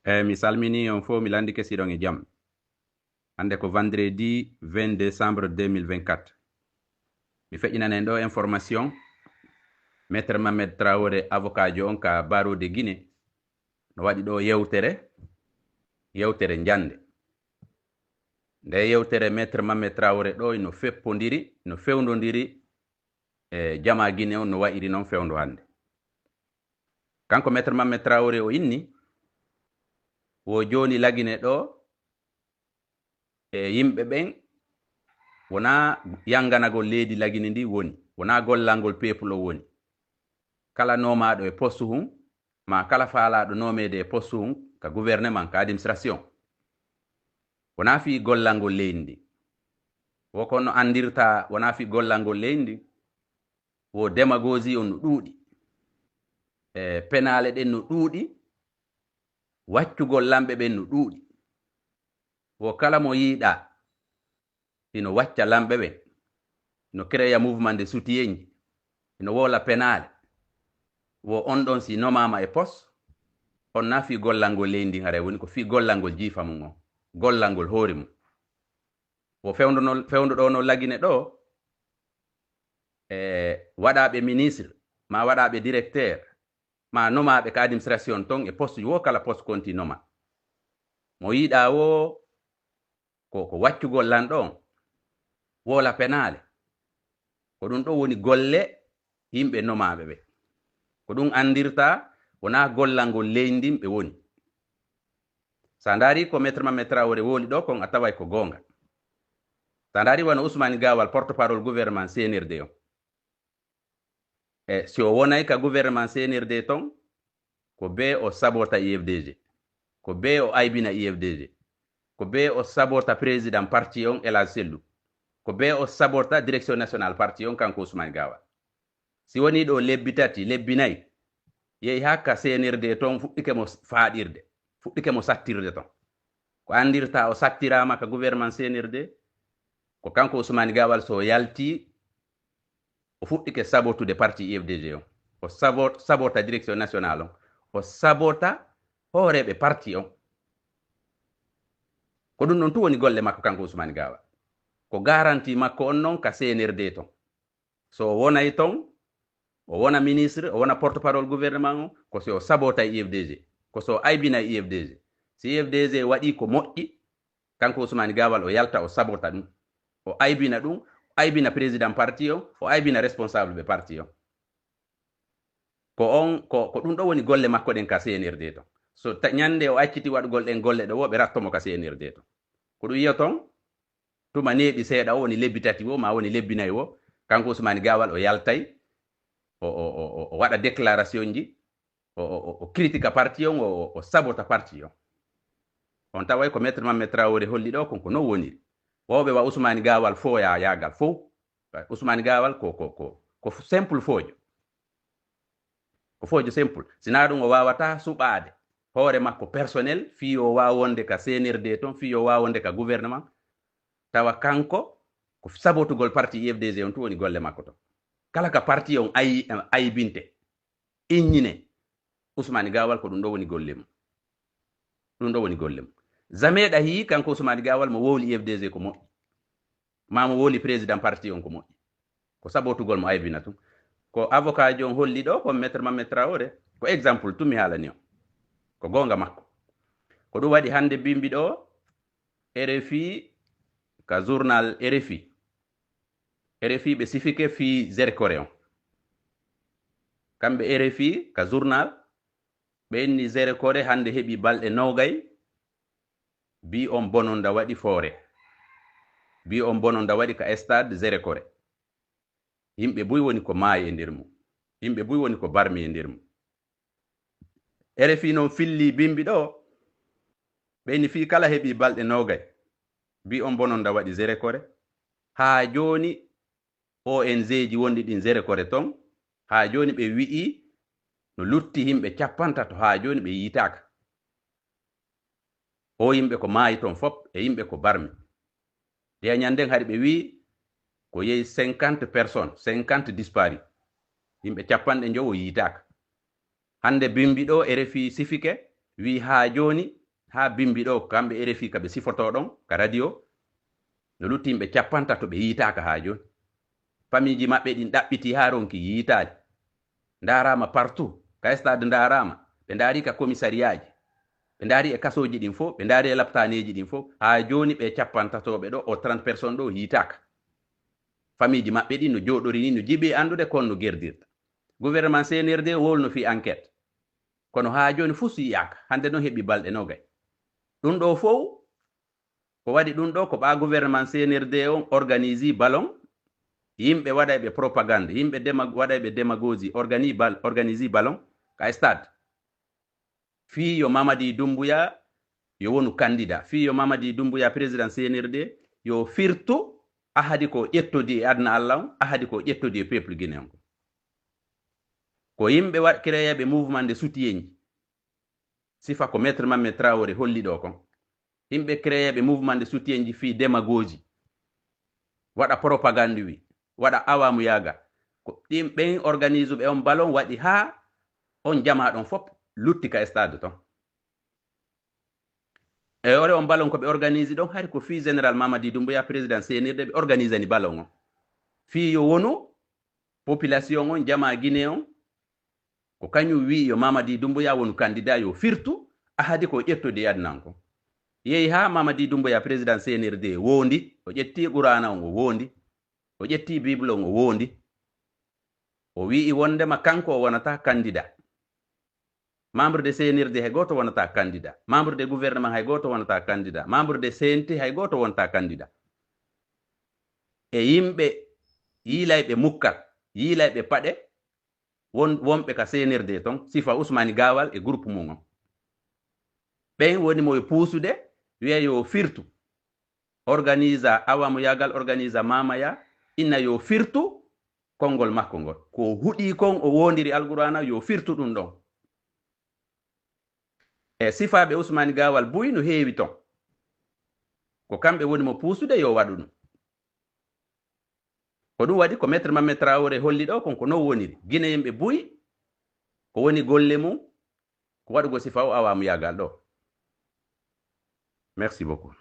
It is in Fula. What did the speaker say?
Mi salmini on fo mi landi kesiɗon e jam. Hande ko vendredi 20 décembre 2024. Mi feƴƴinanen ɗo information. Maître Mamed Traoré avocat jo on ka barode Guinée no waɗi ɗo yewtere jande. Nde yewtere Maître Mamed Traoré ɗo no feppodiri no fewdodiri jama Guinée on no wayiri noon fewdo hande. Kanko Maître Mamed Traoré o inni wo joni lagine ɗo yimɓe ɓen wona yanganagol leydi lagine ndi woni, wona gollangol peuple o woni. Kala nomaɗo e poste hum ma kala faalaɗo nomede e poste hum ka gouvernement ka administration wona fi gollangol leydi ndi. Wo kono andirta wona fi gollangol leydi ndi, wo démagogie on no ɗuuɗi, penale ɗen no ɗuuɗi, waccugol lamɓe ɓen no ɗuuɗi. Wo kala mo yiiɗa ino wacca lamɓe ɓen, no créa mouvement de soutien ji, ino wola penale, wo on ɗon si nomama e poste on na fi gollangol leydi ndi hare woni ko fi gollangol jiifa mum on, gollangol hoore mum. Wo fewndo ɗo no lagine ɗo waɗaɓe ministre ma waɗaɓe directeur ma nomaɓe ka administration ton e poste wo kala poste konti noma. Mo yiɗa wo ko waccugol lanɗon wola penale, ko ɗum ɗo woni golle yimɓe nomaɓe ɓe. Ko ɗum andirta wona gollangol leydi ɓe woni. Sa dari ko Maître Mamed Traoré woli ɗo kon a taway ko gonga. Sa dari wano Ousmane Gawal porte parole gouvernement CNRD on. Si o wonay ka gouvernement CNRD ton ko be o sabota IFDG, ko be o aybina IFDG, ko be o sabota président parti on Elhadji Sellou, ko be o sabota direction nationale parti on kanko Ousmane Gawal. Si woni ɗo lebbi tati lebbi nayi yehi hakka CNRD ton fuɗɗike mo faaɗirde, fuɗɗike mo sattirde ton. Ko andirta o sattirama ka gouvernement CNRD ko kanko Ousmane Gawal so yalti o fuɗɗike sabotude parti IFDG on, o sabota direction nationale on, o sabota hooreɓe parti on. Ko ɗum ɗon tu woni golle makko kanko Ousmane Gawal. Ko garanti makko on non ka CNRD ton. So o wonay ton, o wona ministre, o wona porte parole gouvernement on, ko so o sabota IFDG, ko so aybina IFDG. Si IFDG waɗi ko moƴƴi, kanko Ousmane Gawal o yalta o sabota ɗum, o aybina ɗum, o aybina président parti on, o aybina responsable ɓe parti on. Ko ɗum ɗo woni golle makko ɗen ka CNRD ton. So ñande o acciti waɗugol ɗen golle ɗo wo ɓe rattomo ka CNRD ton. Ko ɗum yiya ton tuma neeɓi seeɗa o woni lebbi tati wo ma woni lebbi nayi wo, kanko Ousmane Gawal o yaltay o waɗa déclaration ji, o critique parti on, o sabota parti on. On taway ko Maître Mamed Traoré holli ɗo kon ko non woniri. Woɓe wa Ousmane Gawal fo ya yagal fo. Ousmane Gawal ko simple fojo. Ko fojo simple. Sina ɗum o wawata suɓade hoore makko personnel fi o wawonde ka CNRD ton, fi o wawonde ka gouvernement. Tawa kanko ko sabotugol parti IFDG on tu woni golle makko ton. Kala ka parti on aybinte innine Ousmane Gawal ko ɗum ɗo woni golle mum. Ɗum ɗo woni golle mum. Zameɗa hi kanko Ousmane Gawal mo wowli IFDG ko moƴƴi, ma mo wowli président parti on ko moƴƴi, ko sabotugol mo aybina tum. Ko avocat jon holli ɗo ko Maître Mamed Traoré ko exemple tumi haalani o, ko gonga makko. Ko ɗum waɗi hande bimbi ɗo RFI ka journal RFI ɓe sifike fi Zérkore on. Kamɓe RFI ka journal ɓe inni Zérkore hande heɓi balɗe nogay, bi on bononda waɗi foore, bi on bononda waɗi ka stade Zérkore. Yimɓe buy woni ko maayi e nder mum, yimɓe buy woni ko barmi e nder mum. RFI noon filli bimbi ɗo ɓeyni fi kala heɓi balɗe nogay bi on bononda waɗi Zérkore. Ha joni ONG ji wondi ɗin Zérkore ton, ha joni ɓe wi'i no lutti yimɓe 50 ha joni ɓe yitaka. O yimɓe ko maayi ton fop e yimɓe ko barmi. De ñanden hari ɓe wi ko yehi 50 personnes, 50 disparu. Yimɓe 50 yitaka. Hande bimbi ɗo RFI sifike wi ha joni ha bimbi ɗo kamɓe RFI kaɓe sifoto ɗon ka radio no lutti yimɓe 50 ɓe yiitaka ha joni famiji maɓɓe ɗin ɗaɓɓiti ha ronki yiitali darama partout ka stade darama ɓe daari ka commissariat ji ɓe daari e kasoji ɗin fof ɓe daari e laptaneji ɗin fof ha joni ɓe 50 ɗo o 30 personnes ɗo yiitaka famiji maɓɓe ɗin no joɗori ni no jiɓi andude kon no gerdirta gouvernement CNRD wolno fi enquête kono ha joni fuu so yiyaka hande noon heɓi balɗe nogay ɗum ɗo fof ko waɗi ɗum ɗo ko ɓa gouvernement CNRD on organise ballon yimɓe waɗayɓe propagande yimɓe waɗayɓe démagogie organise ballon ka stade fi yo Mamadi Doumbouya yo wonu candidat fi yo Mamadi Doumbouya président CNRD yo firtu ahadi ko ƴettodi e adna Allah on ahadi ko ƴettodi e peuple guinéen ko yimɓe créeɓe mouvement de soutien sifa ko maître Mamed Traoré holli ɗo kon yimɓe créeɓe mouvement de soutien ji fi démagogie waɗa propagande wi waɗa awamu yaga ko ɗimɓen organise ɓe on ballon waɗi ha on jama ɗon fop lutti ka stade ton e ore on ballon ko ɓe organise ɗon hari ko fi général Mamadi Doumbouya président CNRD ɓe organise ani ballon on fi yo wonu population on jama Guinée on ko kañum wi yo Mamadi Doumbouya wonu candidat yo firtu ahadi ko ƴettodi adnan ko yehi ha Mamadi Doumbouya président CNRD wondi o ƴetti Qur'ana on o wondi o ƴetti Bible on o wondi o wi wondema kanko o wonata candidat membre de CNRD hay goto wonata candidat membre de gouvernement hay goto wonata candidat membre de CNT hay goto wonata candidat e yimɓe yiilayɓe mukkal yiilayɓe paɗe wonɓe ka CNRD ton sifa Ousmane Gawal e groupe mum on ɓen woni moye puusude wiya yo firtu organisa awamu yagal organisa mamaya inna yo firtu konngol makko ngol ko huɗi kon o wondiri alqur'ana yo firtu ɗum ɗon e sifaɓe Ousmane Gawal buy no heewi ton ko kamɓe woni mo puusude yo waɗu ɗum ko ɗum waɗi ko maître Mamed Traoré holli ɗo kon ko non woniri Guinée yimɓe buy ko woni golle mum ko waɗugo sifa o awamu yagal ɗo merci beaucoup